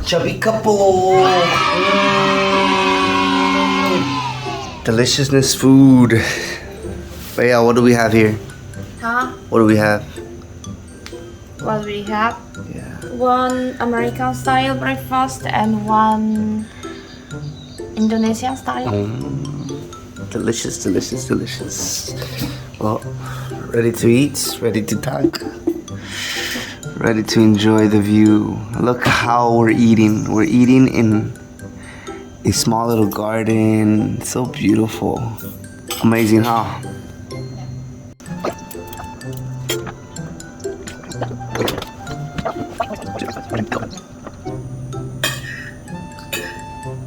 Chubby couple. Deliciousness food. But yeah, what do we have here? Huh? What do we have? What we have? Yeah. One American style breakfast and one Indonesian style. Delicious, delicious, delicious. Well, ready to eat, ready to talk, ready to enjoy the view. Look how we're eating. We're eating in a small little garden. So beautiful. Amazing, huh?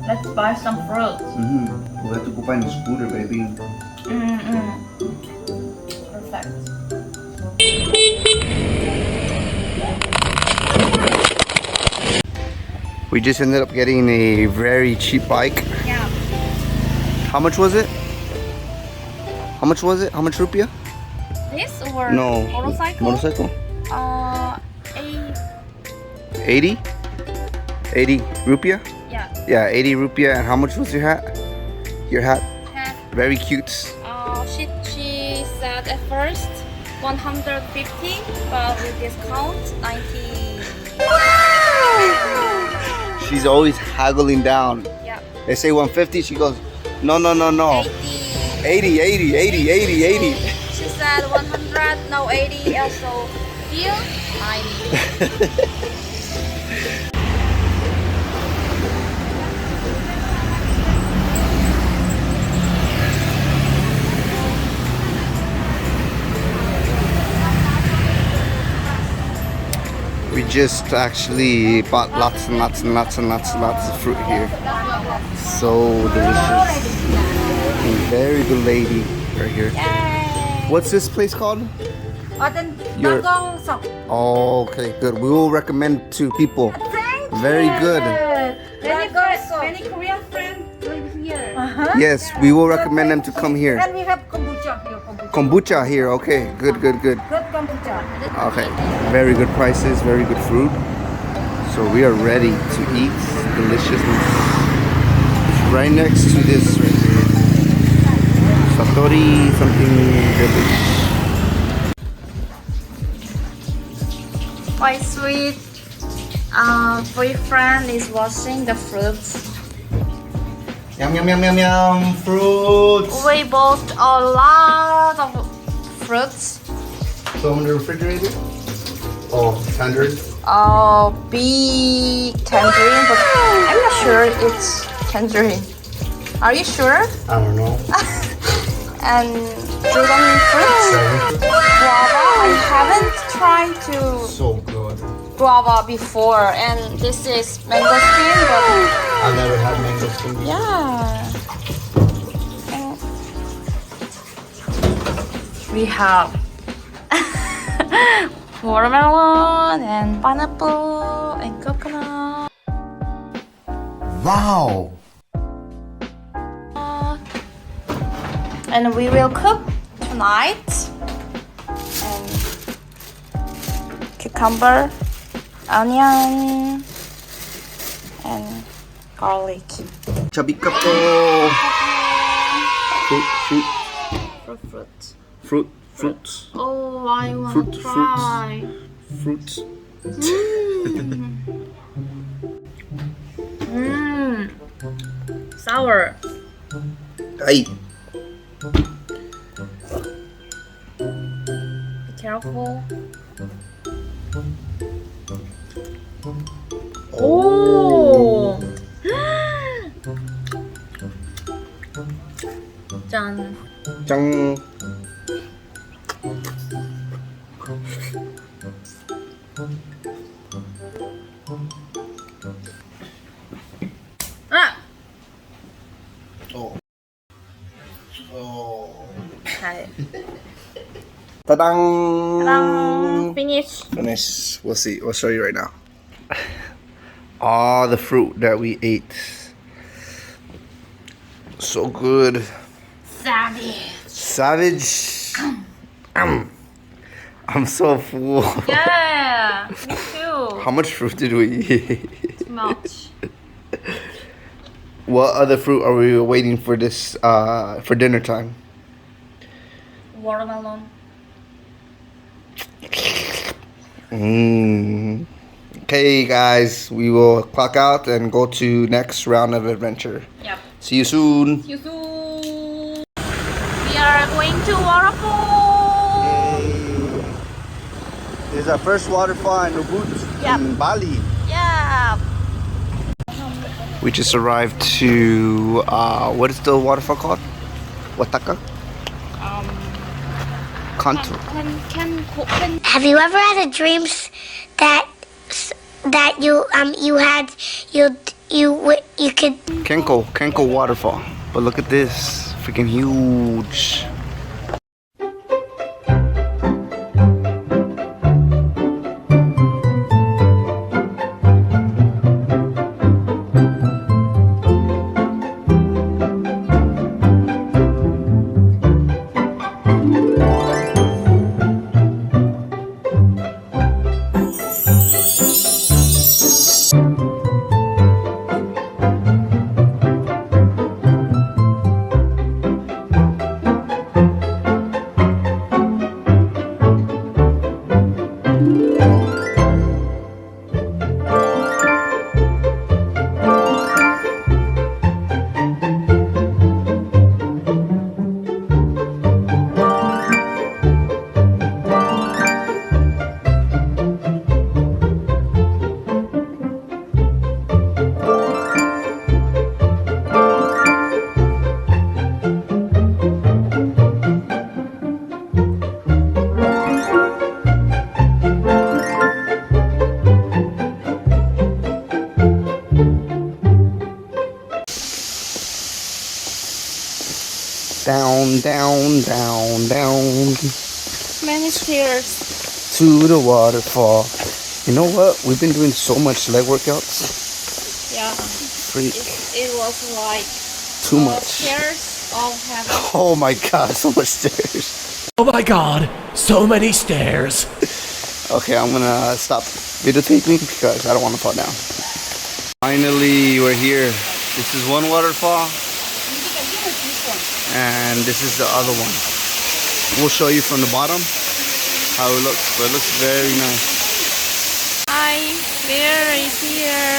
Let's buy some fruits. We have to go find a scooter, baby. Perfect. We just ended up getting a very cheap bike. Yeah. How much was it? How much was it? How much rupiah? This or No. motorcycle? Motorcycle? 8. 80? 80 rupiah? Yeah. Yeah, 80 rupiah. And how much was your hat? Your hat? Hat. Very cute. She said at first 150, but with discount 90. She's always haggling down. Yeah. They say 150, she goes, no, no, no, no. 80, 80, 80, 80, 80. She said 100, no 80, also here 90. We just actually bought lots and lots and lots and lots and lots of fruit here. So delicious. And very good lady right here. Yay! What's this place called? Your- Bagong Sok. Oh, okay, good. We will recommend to people. Very good. Many Korean friends live here. Yes, we will recommend them to come here. And we have kombucha here. Kombucha. Kombucha here. Okay, good, good, good. Good kombucha. Okay, very good prices, very good fruit. So we are ready to eat deliciousness. It's right next to this right here. Satori something village. My sweet boyfriend is washing the fruits. Yum yum yum yum yum fruits. We bought a lot of fruits. So in the refrigerator. Oh, tangerine. Big tangerine, but I'm not sure it's tangerine. Are you sure? I don't know. And dragon fruits, guava. I haven't tried to So good. guava before, and this is mangosteen, but I've never had mangosteen before. yeah. And we have watermelon and pineapple and coconut. Wow. And we will cook tonight. And cucumber, onion, and garlic. Chubby couple. Fruit, fruit, Fruit. fruits. Oh, I want Fruit, to try. Fruits. Sour. Ay. Be careful. Oh. 짠. 짱. 아! Oh. Oh. 잘. Ta-dang! Finish. Finish. We'll see. We'll show you right now. All the fruit that we ate. So good. Savage. I'm so full. Yeah, me too. How much fruit did we eat? Too much. What other fruit are we waiting for this for dinner time? Watermelon. Okay, guys, we will clock out and go to next round of adventure. Yep. See you soon. See you soon. We are going to waterfall. This is our first waterfall in Ubud, Yep. in Bali. Yeah. We just arrived to what is the waterfall called? Wataka? Kanto. Have you ever had a dream that you could Kanto Waterfall. But look at this, freaking huge. Down, down, down, down Many stairs. to the waterfall. You know what? We've been doing so much leg workouts. Yeah. Freak. It was like Too much. stairs of heaven. Oh my god, so much stairs. Oh my god, so many stairs. Okay, I'm gonna stop videotaping because I don't want to fall down. Finally, we're here. This is one waterfall. And this is the other one. We'll show you from the bottom how it looks, but it looks very nice. Hi, bear is here.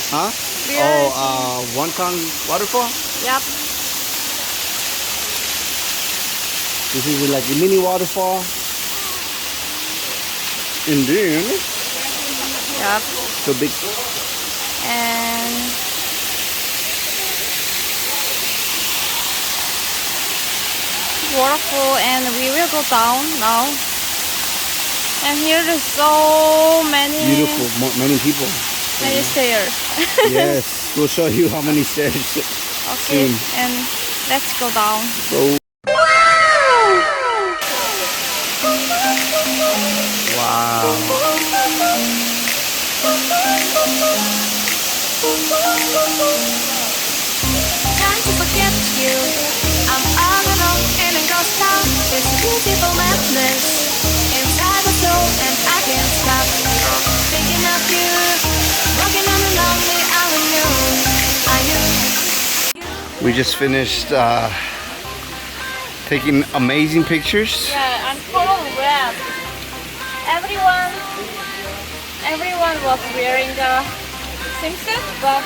Huh? Bear Wonton waterfall? Yep. This is like a mini waterfall. And then Yep. the big. And waterfall, and we will go down now. And here there's so many Beautiful, many people. many stairs. Yes, we'll show you how many stairs. Okay, Soon. and let's go down. So. Wow. Time to forget you. I'm all alone in a ghost town. It's a beautiful madness inside my soul, and I can't stop thinking of you. Walking on a lonely avenue. I knew. We just finished taking amazing pictures. Yeah, I'm totally wet. Everyone was wearing the swimsuit, but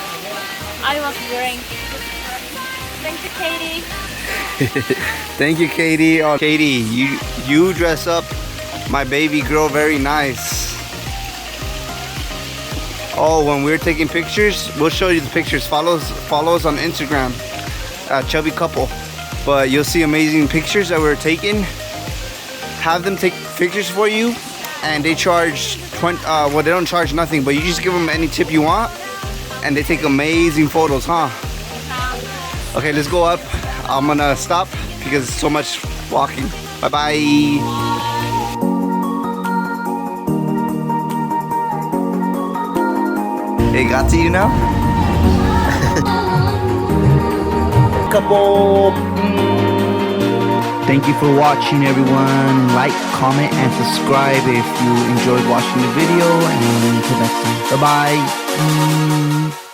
I was wearing. Thank you, Katie. Thank you, Katie. Oh, Katie, you dress up my baby girl very nice. Oh, when we're taking pictures, we'll show you the pictures. Follow us on Instagram, Chubby Couple. But you'll see amazing pictures that we're taking. Have them take pictures for you, and they charge 20. Well, they don't charge nothing, but you just give them any tip you want, and they take amazing photos, huh? Okay, let's go up. I'm gonna stop because it's so much walking. Bye bye. It got to you now? Couple. Thank you for watching, everyone. Like, comment, and subscribe if you enjoyed watching the video. And until next time, bye-bye.